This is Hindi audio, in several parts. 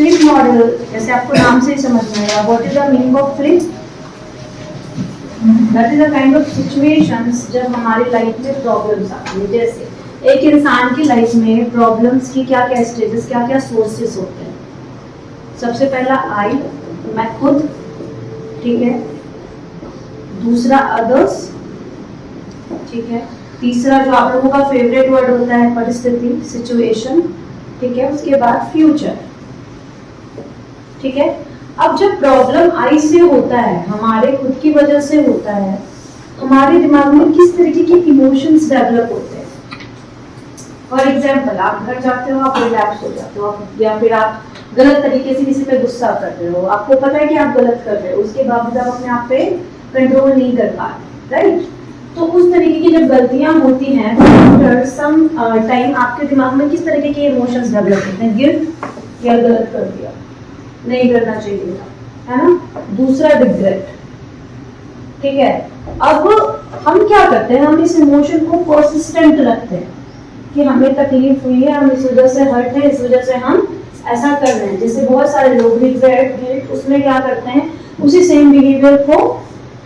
फ्लिप मॉडल, जैसे आपको नाम से ही समझ में आएगा, what is the meaning of flip? That is a kind of situations जब हमारी लाइफ में प्रॉब्लम्स आती है। जैसे एक इंसान की लाइफ में प्रॉब्लम्स की क्या क्या स्टेजेस, क्या क्या सोर्सेस होते हैं। सबसे पहला आई, मैं खुद, ठीक है। दूसरा अदर्स, ठीक है। तीसरा जो आप लोगों का फेवरेट वर्ड होता है परिस्थिति, सिचुएशन, ठीक है। उसके बाद फ्यूचर, ठीक है। अब जब प्रॉब्लम आई से होता है, हमारे खुद की वजह से होता है, हमारे दिमाग में किस तरीके के इमोशंस डेवलप होते हैं। फॉर एग्जाम्पल, आप घर जाते हो, आप रिलैक्स हो जाते हो, या फिर आप गलत तरीके से किसी पे गुस्सा कर रहे हो, आपको पता है कि आप गलत कर रहे हो, उसके बावजूद आप अपने आप पे कंट्रोल नहीं कर पा रहे, राइट। तो उस तरीके की जब गलतियां होती हैं तो आफ्टर सम टाइम आपके दिमाग में किस तरीके के इमोशंस डेवलप होते हैं? गिल्ट, या गलत कर दिया, नहीं करना चाहिए था, है ना। दूसरा रिग्रेट, ठीक है। अब हम क्या करते हैं, हम इस इमोशन को परसिस्टेंट रखते हैं कि हमें तकलीफ हुई है, हम इस वजह से हर्ट है, इस वजह से हम ऐसा कर रहे हैं। जैसे बहुत सारे लोग रिग्रेट, गिल्ट, उसमें क्या करते हैं, उसी सेम बिहेवियर को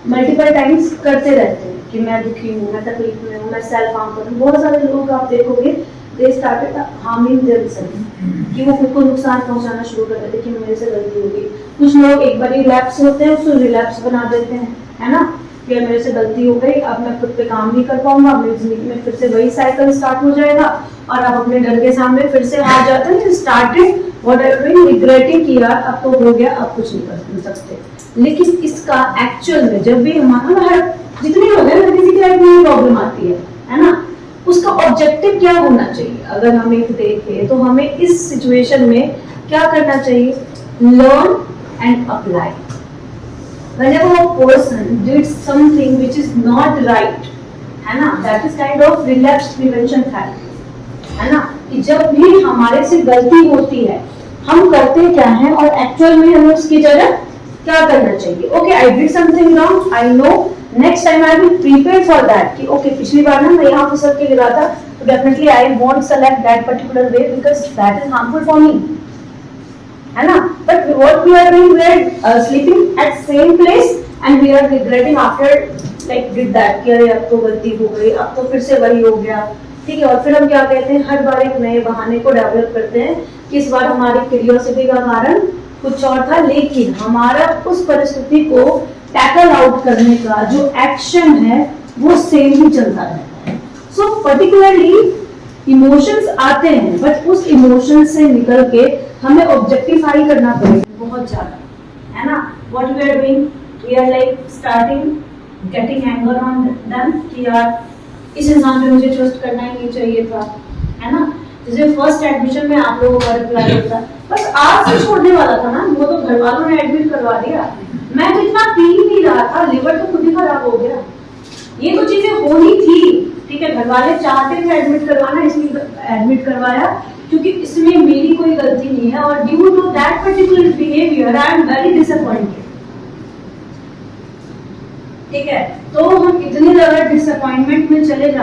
मल्टीपल टाइम्स करते रहते हैं कि मैं दुखी हूँ, मैं तकलीफ में हूँ, मैं सेल्फ हार्म कर रहा हूँ। बहुत सारे लोग आप देखोगे दे स्टार्टेड हार्मिंग देमसेल्फ, कि वो खुद को नुकसान पहुंचाना शुरू कर देते कि मेरे से गलती हो गई। कुछ लोग एक बार रिलैप्स होते हैं, उसको रिलैप्स बना देते हैं, है ना, कि मेरे से गलती हो गई, अब मैं खुद पे काम नहीं कर पाऊंगा, मेरी जिंदगी में फिर से वही साइकिल स्टार्ट हो जाएगा और आप अपने डर के सामने फिर से हार जाते हैं। Started what I doing, regretting कि यार अब तो हो गया, अब कुछ नहीं कर सकते। लेकिन इसका एक्चुअल में जब भी हमारा जितने लोग हैं, किसी की लाइफ में प्रॉब्लम आती है ना, उसका ऑब्जेक्टिव क्या होना चाहिए? अगर हम एक देखें तो हमें इस सिचुएशन में क्या करना चाहिए? Learn and apply. Whenever a person did something which is not right, है ना, that is kind of relapse prevention therapy, है ना, कि जब भी हमारे से गलती होती है हम करते क्या हैं और एक्चुअल में हमें उसकी जगह क्या करना चाहिए। Okay, I did something wrong, I know, next time I will prepare for that कि ओके पिछली बार ना मैं यहाँ फिसल के गिरा था, तो definitely I won't select that particular way because that is harmful for me, है ना। But what we are doing, we are sleeping at same place and we are regretting after like did that कि अरे अब तो गलती हो गई, अब तो फिर से वही हो गया, ठीक है। और फिर हम क्या कहते हैं, हर बार एक नए बहाने को डेवलप करते हैं कि इस बार हमारी क्यूरियोसिटी का कारण कुछ और था, लेकिन हमारा उस परिस्थिति को टैकल आउट करने का जो एक्शन है वो सेम ही चलता रहता है। सो पर्टिकुलरली इमोशंस आते हैं, बट उस इमोशंस से निकल के हमें ऑब्जेक्टिफाई करना पड़ेगा बहुत ज्यादा, है ना। What we are doing, we are like starting getting anger on them कि यार इस इंसान पे मुझे ट्रस्ट करना ही नहीं चाहिए था, है ना। जैसे फर्स्ट एडमिशन में आप लोगों का रिप्लाई होता बस आज से छोड़ने वाला था ना, वो तो घर वालों ने एडमिट करवा दिया, मैं तो इतना पी ही नहीं रहा था, लिवर तो खुद ही खराब हो गया। ये तो चीजें होनी थी, ठीक है, घर वाले चाहते थे एडमिट करवाना, इसलिए एडमिट करवाया क्योंकि इसमें मेरी कोई गलती नहीं है, और due to that particular behaviour I am very disappointed, ठीक है। तो हम इतने ज्यादा डिसअपॉइंटमेंट में चले जाते